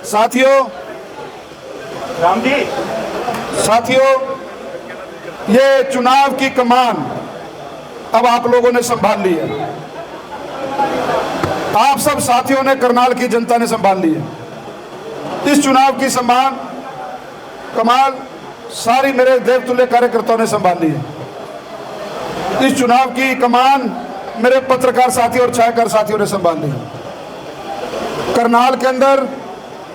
साथियों, ये चुनाव की कमान अब आप लोगों ने संभाल ली है। आप सब साथियों ने, करनाल की जनता ने संभाल ली है। इस चुनाव की कमान सारी मेरे देवतुल्य कार्यकर्ताओं ने संभाल ली है। इस चुनाव की कमान मेरे पत्रकार साथी और छायाकार साथियों ने संभाल ली है। करनाल के अंदर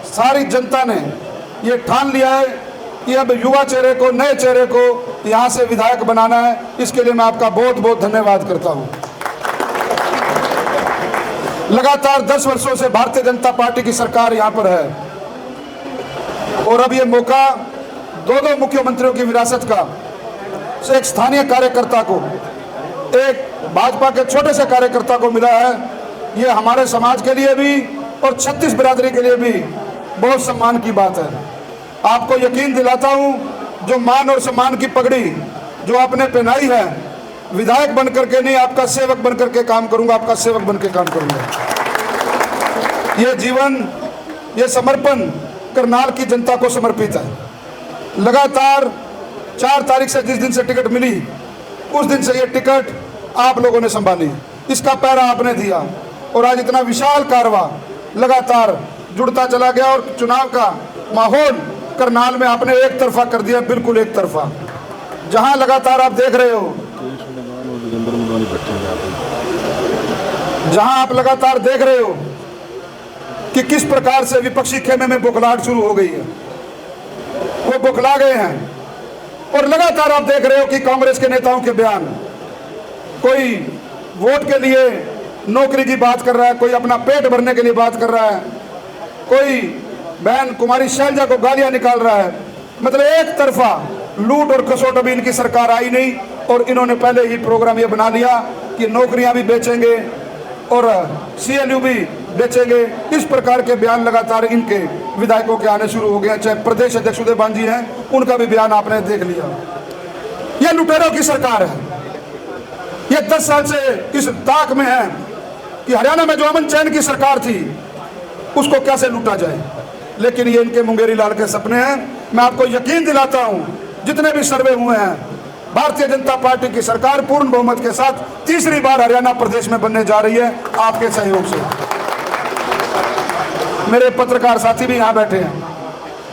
सारी जनता ने ये ठान लिया है कि अब युवा चेहरे को, नए चेहरे को यहाँ से विधायक बनाना है। इसके लिए मैं आपका बहुत बहुत धन्यवाद करता हूँ। लगातार 10 वर्षों से भारतीय जनता पार्टी की सरकार यहाँ पर है और अब ये मौका दो मुख्यमंत्रियों की विरासत का से एक स्थानीय कार्यकर्ता को, एक भाजपा के छोटे से कार्यकर्ता को मिला है। ये हमारे समाज के लिए भी और 36 बिरादरी के लिए भी बहुत सम्मान की बात है। आपको यकीन दिलाता हूं, जो मान और सम्मान की पगड़ी जो आपने पहनाई है, विधायक बन करके नहीं, आपका सेवक बन करके काम करूंगा, आपका सेवक बन के काम करूंगा। ये जीवन, ये समर्पण करनाल की जनता को समर्पित है। लगातार 4 तारीख से जिस दिन से टिकट मिली, उस दिन से ये टिकट आप लोगों ने संभाली, इसका पहरा आपने दिया और आज इतना विशाल कारवां लगातार जुड़ता चला गया और चुनाव का माहौल करनाल में आपने एक तरफा कर दिया, बिल्कुल एक तरफा। जहां लगातार आप देख रहे हो, जहां आप लगातार देख रहे हो कि किस प्रकार से विपक्षी खेमे में बौखलाहट शुरू हो गई है, वो बौखला गए हैं। और लगातार आप देख रहे हो कि कांग्रेस के नेताओं के बयान, कोई वोट के लिए नौकरी की बात कर रहा है, कोई अपना पेट भरने के लिए बात कर रहा है, कोई बहन कुमारी शैलजा को गालियां निकाल रहा है। मतलब एक तरफा लूट और कसौट। अभी इनकी सरकार आई नहीं और इन्होंने पहले ही प्रोग्राम ये बना लिया कि नौकरियां भी बेचेंगे और CLU भी बेचेंगे। इस प्रकार के बयान लगातार इनके विधायकों के आने शुरू हो गए। चाहे प्रदेश अध्यक्ष उदय भान जी हैं, उनका भी बयान आपने देख लिया। ये लुटेरों की सरकार है। ये 10 साल से इस ताक में है कि हरियाणा में जो अमन चैन की सरकार थी, उसको कैसे लूटा जाए। लेकिन ये इनके मुंगेरी लाल के सपने हैं। मैं आपको यकीन दिलाता हूं, जितने भी सर्वे हुए हैं, भारतीय जनता पार्टी की सरकार पूर्ण बहुमत के साथ तीसरी बार हरियाणा प्रदेश में बनने जा रही है, आपके सहयोग से। मेरे पत्रकार साथी भी यहां बैठे हैं,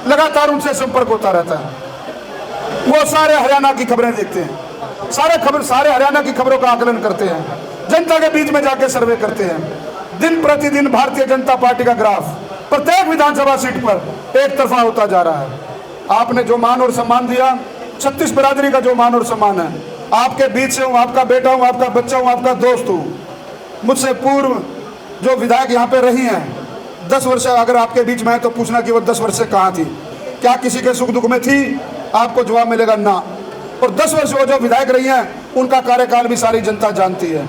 लगातार उनसे संपर्क होता रहता है। वो सारे हरियाणा की खबरें देखते हैं, सारे हरियाणा की खबरों का आकलन करते हैं, जनता के बीच में जाके सर्वे करते हैं। दिन प्रतिदिन भारतीय जनता पार्टी का ग्राफ प्रत्येक विधानसभा सीट पर एक तरफा होता जा रहा है। आपने जो मान और सम्मान दिया, 36 बिरादरी का जो मान और सम्मान है, आपके बीच से हूँ, आपका बेटा हूँ, आपका बच्चा हूँ, आपका दोस्त हूँ। मुझसे पूर्व जो विधायक यहाँ पे रही हैं, 10 वर्ष अगर आपके बीच में है तो पूछना कि वो 10 वर्ष से कहाँ थी, क्या किसी के सुख दुख में थी? आपको जवाब मिलेगा ना। और 10 वर्ष वो जो विधायक रही हैं, उनका कार्यकाल भी सारी जनता जानती है।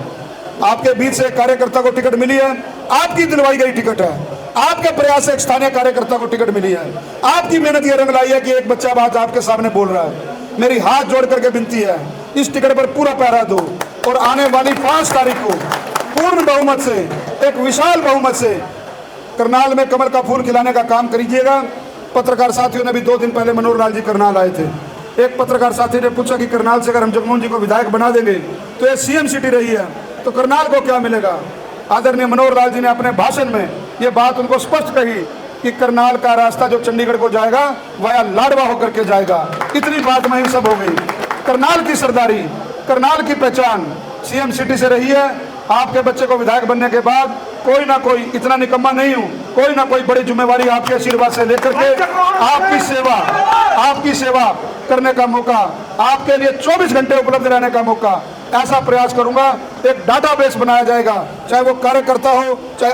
आपके बीच से एक कार्यकर्ता को टिकट मिली है, आपकी दिलवाई गई टिकट है, आपके प्रयास से एक स्थानीय कार्यकर्ता को टिकट मिली है, आपकी मेहनत ये रंग लाई है कि एक बच्चा बात आपके सामने बोल रहा है। मेरी हाथ जोड़ करके विनती है, इस टिकट पर पूरा पहरा दो और आने वाली 5 तारीख को पूर्ण बहुमत से, एक विशाल बहुमत से करनाल में कमल का फूल खिलाने का काम करिएगा। पत्रकार साथियों ने भी 2 दिन पहले मनोहर लाल जी करनाल आए थे। एक पत्रकार साथी ने पूछा कि करनाल से अगर हम जगमोहन जी को विधायक बना देंगे तो ये CM सिटी रही है, तो करनाल को क्या मिलेगा? आदरणीय मनोहर लाल जी ने अपने भाषण में ये बात उनको स्पष्ट कही कि करनाल का रास्ता जो चंडीगढ़ को जाएगा, वाया लाडवा होकर के जाएगा। इतनी बात में ही सब हो गई। करनाल की सरदारी, करनाल की पहचान CM सिटी से रही है। आपके बच्चे को विधायक बनने के बाद कोई ना कोई, इतना निकम्मा नहीं हूं, कोई ना कोई बड़ी जिम्मेवारी आपके आशीर्वाद से लेकर के आपकी सेवा करने का मौका, आपके लिए 24 घंटे उपलब्ध रहने का मौका, ऐसा प्रयास करूंगा। एक डाटाबेस बनाया जाएगा, चाहे वो कार्यकर्ता हो, चाहे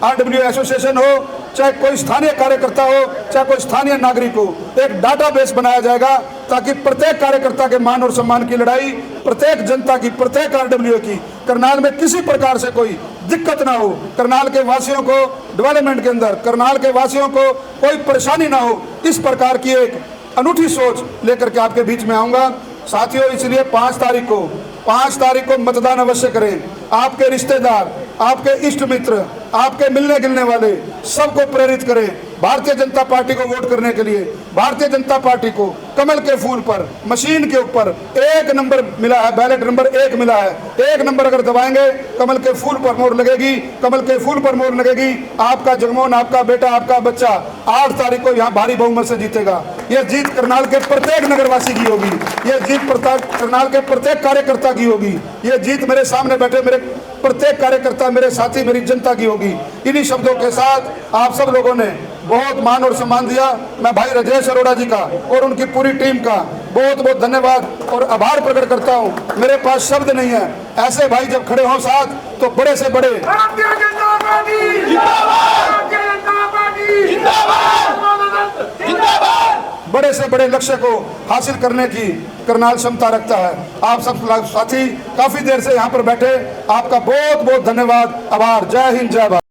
RW एसोसिएशन हो, चाहे कोई स्थानीय कार्यकर्ता हो, चाहे कोई स्थानीय नागरिक हो। एक डाटाबेस बनाया जाएगा ताकि प्रत्येक कार्यकर्ता के मान और सम्मान की लड़ाई, प्रत्येक जनता की, प्रत्येक RW की, करनाल में किसी प्रकार से कोई दिक्कत ना हो, करनाल के वासियों को डेवलपमेंट के अंदर, करनाल के वासियों को कोई परेशानी ना हो, इस प्रकार की एक अनूठी सोच लेकर के आपके बीच में आऊंगा। साथियों, इसलिए 5 तारीख को मतदान अवश्य करें। आपके रिश्तेदार, आपके इष्ट मित्र, आपके मिलने गिलने वाले सबको प्रेरित करें भारतीय जनता पार्टी को वोट करने के लिए। भारतीय जनता पार्टी को कमल के फूल पर, मशीन के ऊपर 1 नंबर मिला है, बैलेट नंबर 1 मिला है। 1 नंबर अगर दबाएंगे कमल के फूल पर मोहर लगेगी, कमल के फूल पर मोहर लगेगी। आपका जगमोहन, आपका बेटा, आपका बच्चा 8 तारीख को यहाँ भारी बहुमत से जीतेगा। यह जीत करनाल के प्रत्येक नगरवासी की होगी, यह जीत करनाल के प्रत्येक कार्यकर्ता की होगी, यह जीत मेरे सामने बैठे मेरे प्रत्येक कार्यकर्ता, मेरे साथी, मेरी जनता की होगी। इन्हीं शब्दों के साथ आप सब लोगों ने बहुत मान और सम्मान दिया। मैं भाई राजेश अरोड़ा जी का और उनकी पूरी टीम का बहुत बहुत धन्यवाद और आभार प्रकट करता हूं। मेरे पास शब्द नहीं है। ऐसे भाई जब खड़े हों साथ तो बड़े से बड़े बड़े से बड़े लक्ष्य को हासिल करने की करनाल क्षमता रखता है। आप सब साथी काफी देर से यहाँ पर बैठे, आपका बहुत बहुत धन्यवाद, आभार। जय हिंद, जय भारत।